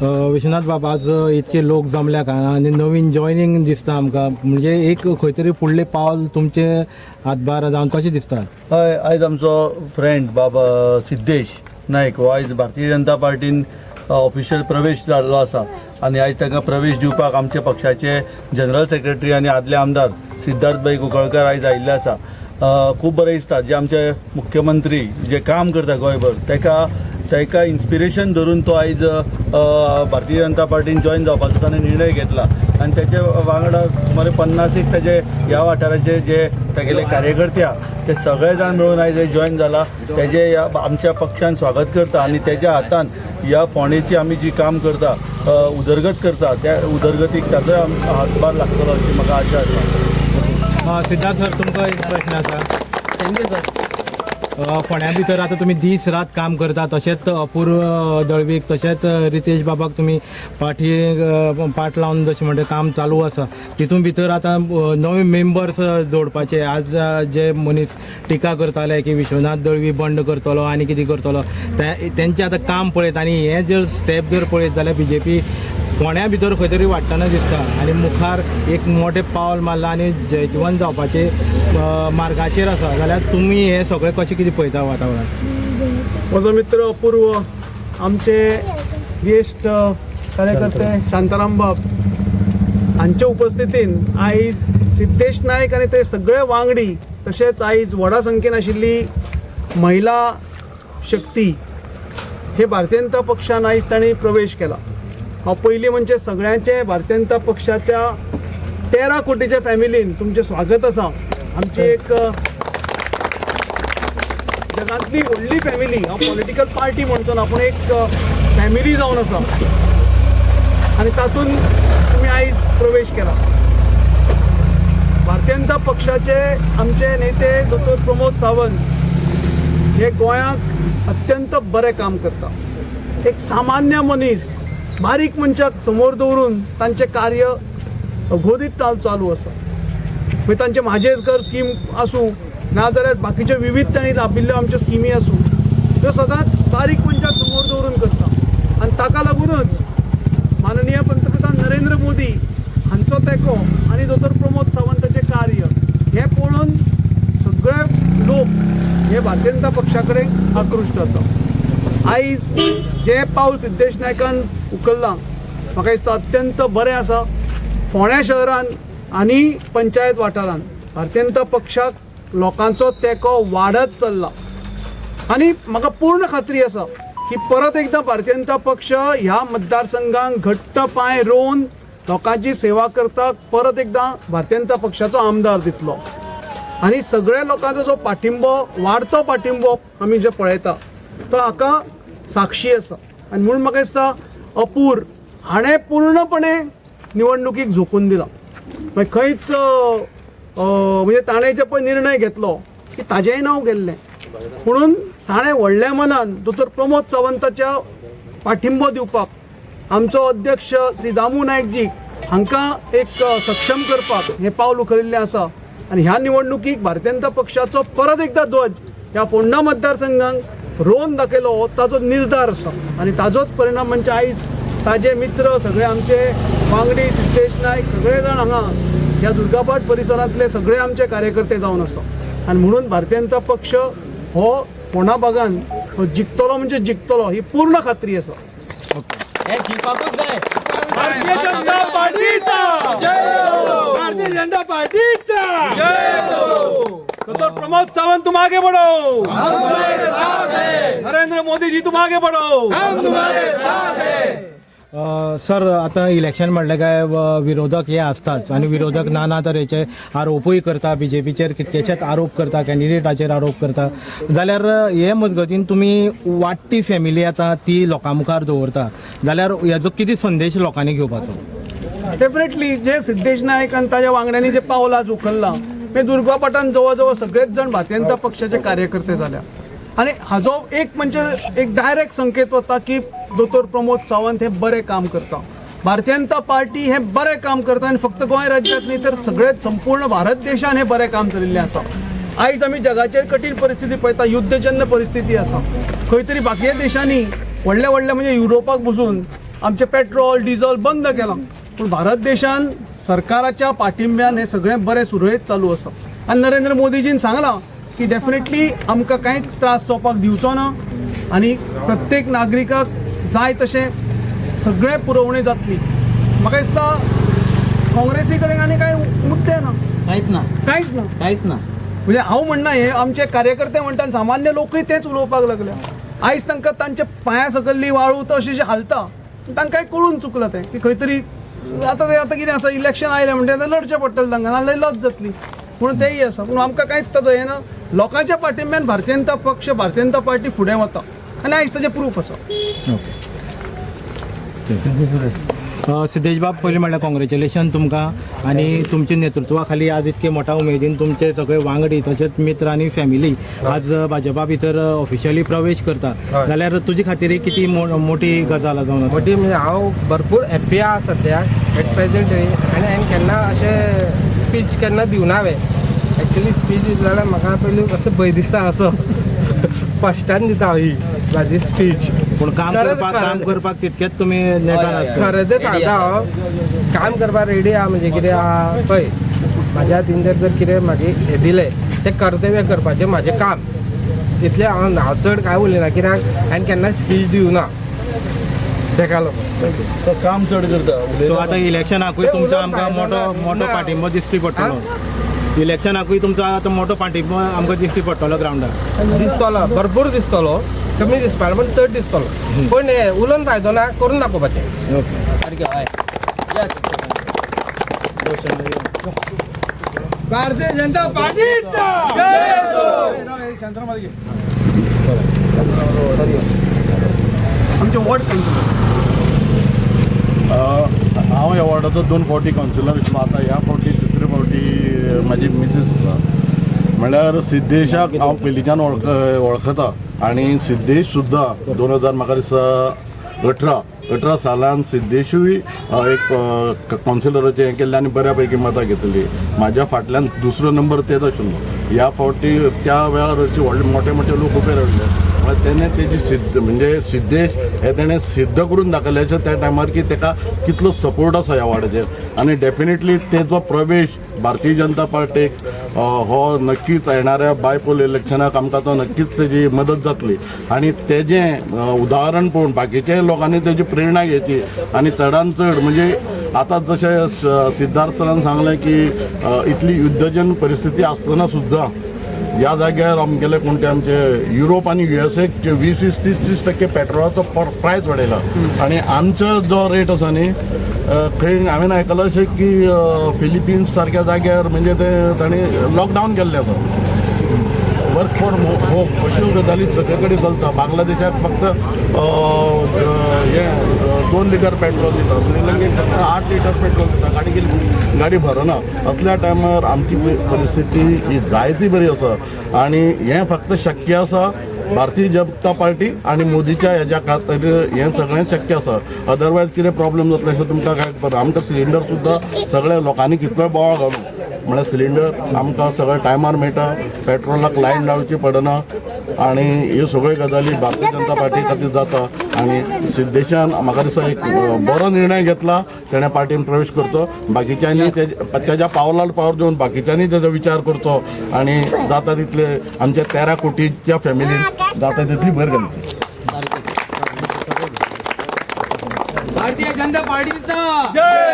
विश्वनाथ बाबा आज इतके लोक जमल्या का आणि नवीन जॉईनिंग दिसता आमकां म्हणजे एक खंय तरी फुडले पावल तुमचे हातभार जावन कशें दिसता? हय, आयज आमचो फ्रेंड बाबा सिद्धेश नायक हो आयज भारतीय जनता पार्टीन ऑफिशियल प्रवेश जाल्लो आसा आनी आयज ताका प्रवेश दिवपाक आमचे पक्षाचे जनरल सेक्रेटरी आनी आदले आमदार सिद्धार्थभाई कुंकळकर आयज आयिल्ले आसा. खूब बरें दिसता जे आमचे मुख्यमंत्री जे काम करता गोंयभर ताका इन्स्पिरेशन धरून तो आयज भारतीय जनता पार्टीन जॉईन जावपाचो ताणें निर्णय घेतला आनी तेजे वांगडा सुमारे 50 तेजे ह्या वाठाराचे जे तागेले कार्यकर्ते ते सगळे जाण मेळून आयज जॉईन जाला. तेजे ह्या आमच्या पक्षान स्वागत करता आनी तेज्या हातान ह्या फोंडेची आमी जी काम करता उदरगत करता त्या उदरगतीक ताजो हातभार लागतलो अशी म्हाका आशा आसा. सिद्धार्थ सर तुमकां एक प्रश्न आसा. Thank you sir. फोंड्या भितर आतां तुमी दीस रात काम करता तशेंच अपूर्व दळवीक तशेंच रितेश बाबाक तुमी पाट लावन जशें म्हणटा काम चालू आसा. तितून भितर आतां नवे मेंबर्स जोडपाचे. आज जे मनीस टिका करताले की विश्वनाथ दळवी बंड करतलो आनी कितें करतलो तेंचें आतां काम पळयत आनी हें जर स्टेप जर पळयत जाल्यार BJP फोंड्या भितर खंय तरी वाडटना दिसता आनी मुखार एक मोठें पावल मारलां आनी जैतवंत जावपाचे मार्गाचेर आसा. जाल्यार तुमी हें सगळें कशें कितें पळयता वातावरण? म्हजो मित्र अपूर्व, आमचे ज्येष्ठ कार्यकर्ते शांताराम बाब हांच्या उपस्थितीन आयज सिद्धेश नायक आनी ते सगळे वांगडी तशेंच आयज व्हडा संख्येन आशिल्ली महिला शक्ती हे भारतीय जनता पक्षान आयज तांणी प्रवेश केला. हांव पयलीं म्हणजे सगळ्यांचे भारतीय जनता पक्षाच्या 13 कोटीच्या फॅमिलीन तुमचें स्वागत आसा. आमची एक जगांतली व्हडली फॅमिली, हांव पॉलिटिकल पार्टी म्हणतो ना पूण एक फॅमिली जावन आसा आनी तातूंत तुमी आयज प्रवेश केला. भारतीय जनता पक्षाचे आमचे नेते डॉ. प्रमोद सावंत हे गोंयांत अत्यंत बरें काम करता. एक सामान्य मनीस बारीक मनशाक समोर दवरून तांचें कार्य अघोदीत चालू आसा. मागीर तांचे म्हाजेच घर स्कीम आसूं नाजाल्यार बाकीच्यो विविध तांणी राबिल्ल्यो आमच्यो स्किमी आसूं त्यो सदांच बारीक मनशाक समोर दवरून करता आनी ताका लागूनच माननीय पंतप्रधान नरेंद्र मोदी हांचो तेंको आनी डॉ. प्रमोद सावंताचें कार्य हें पळोवन सगळे लोक हे भारतीय जनता पक्षा कडेन आकृश्ट जाता. आयज जे पावल सिद्धेश नायकान उखल्लां म्हाका दिसता अत्यंत बरें आसा. फोंड्या शहरान आनी पंचायत वाठारान भारतीय जनता पक्षाक लोकांचो तेंको वाडत चल्ला आनी म्हाका पूर्ण खात्री आसा की परत एकदां भारतीय जनता पक्ष ह्या मतदारसंघांक घट्ट पांय रोवन लोकांची सेवा करता परत एकदां भारतीय जनता पक्षाचो आमदार दितलो आनी सगळ्या लोकांचो जो पाठिंबो वाडतो पाठिंबो आमी जे पळयता तो हाका साक्षी आसा. आनी म्हणून म्हाका दिसता अपूर हाणें पूर्णपणे निवडणुकीक झोकून दिला. मागीर खंयच म्हणजे ताणें जे पळय निर्णय घेतलो की ताजेंय नांव गेल्लें म्हणून ताणें व्हडल्या मनान डॉ. प्रमोद सावंताच्या पाठिंबो दिवपाक आमचो अध्यक्ष श्री दामू नायकजी हांकां एक सक्षम करपाक हें पावल उखलिल्लें आसा. आनी ह्या निवडणुकीक भारतीय जनता पक्षाचो परत एकदा ध्वज ह्या फोंडा मतदारसंघांक रोवन दाखयलो हो ताजो निर्धार आसा आनी ताजोच परिणाम म्हणजे आयज ताजे मित्र सगळे आमचे वांगडी सिद्धेश नायक सगळे जाण हांगा ह्या दुर्गाबाट परिसरांतले सगळे आमचे कार्यकर्ते जावन आसा. आनी म्हणून भारतीय जनता पक्ष हो फोंडा भागान जिखतलो म्हणजे जिखतलो ही पूर्ण खात्री आसा. भारतीय जनता पार्टीचा भारतीय जनता पार्टीचा डॉ. प्रमोद सावंत तुम आगे बढ़ो, नरेंद्र मोदी जी तुम आगे बढ़ो, हम तुम्हारे साथ हैं. सर आता इलेक्शन म्हणलें काय विरोधक हे आसताच आनी विरोधक नाना तरेचे आरोपूय करता. BJPचेर कितकेशेच आरोप करता, कॅन्डिडेटाचेर आरोप करता. जाल्यार हे मजगतीन तुमी वाडटी फॅमिली आतां ती लोकां मुखार दवरता जाल्यार हेजो कितें संदेश लोकांनी घेवपाचो? डेफिनेटली जे सिद्धेश नायक आनी ताज्या वांगड्यांनी जे पावल आज उखल्लां हे दुर्गापाटान जवळ जवळ सगळेच जाण भारतीय जनता पक्षाचे कार्यकर्ते जाल्या आनी हाजो एक म्हणजे एक डायरेक्ट संकेत वता की डॉ. प्रमोद सावंत हे बरें काम करता. भारतीय जनता पार्टी हे बरें काम करता आनी फक्त गोंय राज्यांत न्ही तर सगळे संपूर्ण भारत देशान हे बरें काम चलिल्लें आसा. आयज आमी जगाचेर कठीण परिस्थिती पळयता, युद्धजन्य परिस्थिती आसा. खंय तरी बाकीच्या देशांनी व्हडल्या व्हडल्या म्हणजे युरोपाक बसून आमचे पेट्रोल डिझेल बंद केलां पूण भारत देशान सरकाराच्या पाठिंब्यान हें सगळें बरें सुरळीत चालू आसा आनी नरेंद्र मोदीजीन सांगलां की डेफिनेटली आमकां कांयच त्रास जावपाक दिवचो ना आनी प्रत्येक नागरिकाक जाय तशें सगळें पुरवणी जातली. म्हाका दिसता काँग्रेसी कडेन आनी कांय मुद्दे ना, कांयच ना कांयच ना. कांयच ना. म्हणजे हांव म्हणना हे आमचे कार्यकर्ते म्हणटा सामान्य लोकूय तेच उलोवपाक लागल्या. आयज तांकां तांच्या पांया सकयल्ली वाळू तो अशी हालता तांकां कळून चुकलां तें की खंय तरी आतां कितें आसा इलेक्शन आयलें म्हणजे लढचें पडटलें तांकां नाजाल्यार लज जातली म्हणून तेय आसा. पूण आमकां कांयच ताजो हें ना. लोकांच्या पाठिंब्यान भारतीय जनता पक्ष भारतीय जनता पार्टी फुडें वता आनी आयज ताचें प्रूफ आसा. सिद्धेश बाब, पयलीं म्हणल्यार कॉंग्रॅच्युलेशन तुमकां आनी तुमच्या नेतृत्वा खाली आज इतके मोठ्या उमेदीन तुमचे सगळे वांगडी तशेंच मित्र आनी फॅमिली आज भाजपा भितर ऑफिशियली प्रवेश करता जाल्यार तुजे खातीर ही किती मोठी गजाल जावन आसा? मोठी म्हणजे हांव भरपूर हॅप्पी आहा सद्याक एट प्रेझेंट आनी हांवें केन्ना अशें स्पीच केन्ना दिवना हांवें. एक्चुली स्पीच दिता जाल्यार म्हाका पयलीं असो भंय दिसता असो फस्टान दिता हांव ही म्हाजी स्पीच. पूण काम करपाक तितकेच तुमी नेटान आसता. खरें तें सांगता हांव काम करपाक रेडी आहा. म्हणजे कितें आहा पळय म्हाज्या हातीन जर कितें म्हाजें हें दिलें तें कर्तव्य करपाचें म्हाजें काम इतलें हांव चड कांय उलयना कित्याक हांवें केन्ना स्पीच दिवना तेका लागून. तो काम चड करता. सो आतां इलेक्शनाकूय तुमचो आमकां मोठो पाठिंबो दिश्टी पडटलो. इलेक्शनाकूय तुमचो आतां मोठो पाठिंबो आमकां दिश्टी पडटलो ग्रावंडार. दिसतलो भरपूर दिसतलो कमी दिसपाक पण चड दिसतलो. पण हे उलोवन फायदो ना करून दाखोवपाचें. भारतीय जनता पार्टीचा आमचे वॉर्ड हांव ह्या वॉर्डाचो 2 फावटी कावन्सिलर आशिल्लो. आतां ह्या फावटी दुसरे फावटी म्हाजी मिसीस आसा. म्हणल्यार सिद्धेशाक हांव पयलींच्यान वळखता आनी सिद्धेश सुद्दां 2000 म्हाका दिसता 18 सालान सिद्धेशूय एक कावन्सिलराचें हें केल्लें आनी बऱ्या पैकी मतां घेतली. म्हाज्या फाटल्यान दुसरो नंबर तेच आशिल्लो. ह्या फावटी त्या वेळार अशे व्हडले मोठे मोठे लोक उबे रावले. तेणें तेजी म्हणजे सिद्धेश हे तेणें सिद्ध करून दाखयलें त्या टायमार की ताका कितलो सपोर्ट आसा ह्या वाड्याचेर. आनी डेफिनेटली तेजो प्रवेश भारतीय जनता पार्टीक हो नक्कीच येणाऱ्या बायपोल इलेक्शनाक आमकां तो नक्कीच तेजी मदत जातली. आनी तेजें उदाहरण पळोवन बाकीच्या लोकांनी तेजी प्रेरणा घेवची आनी चडांत चड म्हणजे आतां जशें सिद्धार्थ सरान सांगलें की इतली युद्धजन परिस्थिती आसतना सुद्दां ह्या जाग्यार आमगेले कोणते आमचे युरोप आनी USA 20-30% पेट्रोलाचो प्रायस वाडयला आनी आमचो जो रेट आसा न्ही खंय हांवें आयकलां अशें की फिलिपिन्स सारक्या जाग्यार म्हणजे ते तांणी लॉकडावन केल्लें आसा. वर्क फ्रॉम होम अश्यो गजाली सगळे कडेन चलता. बांगलादेशाक फक्त हे 2 लिटर पेट्रोल दिता. श्रीलंकेक फक्त 8 लिटर पेट्रोल दिता. गाडी भरना. असल्या टायमार आमची परिस्थिती ही जायती बरी आसा आनी हें फक्त शक्य आसा भारतीय जनता पार्टी आनी मोदीच्या हेज्या खातीर हें सगळें शक्य आसा. अदरवायज कितें प्रॉब्लेम जातलो अशें तुमकां काय खबर. आमकां सिलिंडर सुद्दां सगळ्या लोकांनी कितलोय बोवाळ घालून म्हळ्यार सिलिंडर आमकां सगळें टायमार मेळटा. पेट्रोलाक लायन लावची पडना आनी ह्यो सगळ्यो गजाली भारतीय जनता पार्टी खातीर जाता. आनी सिद्धेशान म्हाका दिसता एक बरो निर्णय घेतला. तेणें पार्टीन प्रवेश करचो. बाकीच्यांनी तेज्या पावलार पावल दिवन बाकीच्यांनी तेजो विचार करचो आनी जाता तितले आमच्या 13 कोटीच्या फॅमिलीन जाता तितली भर घालची. भारतीय जनता पार्टीचा जय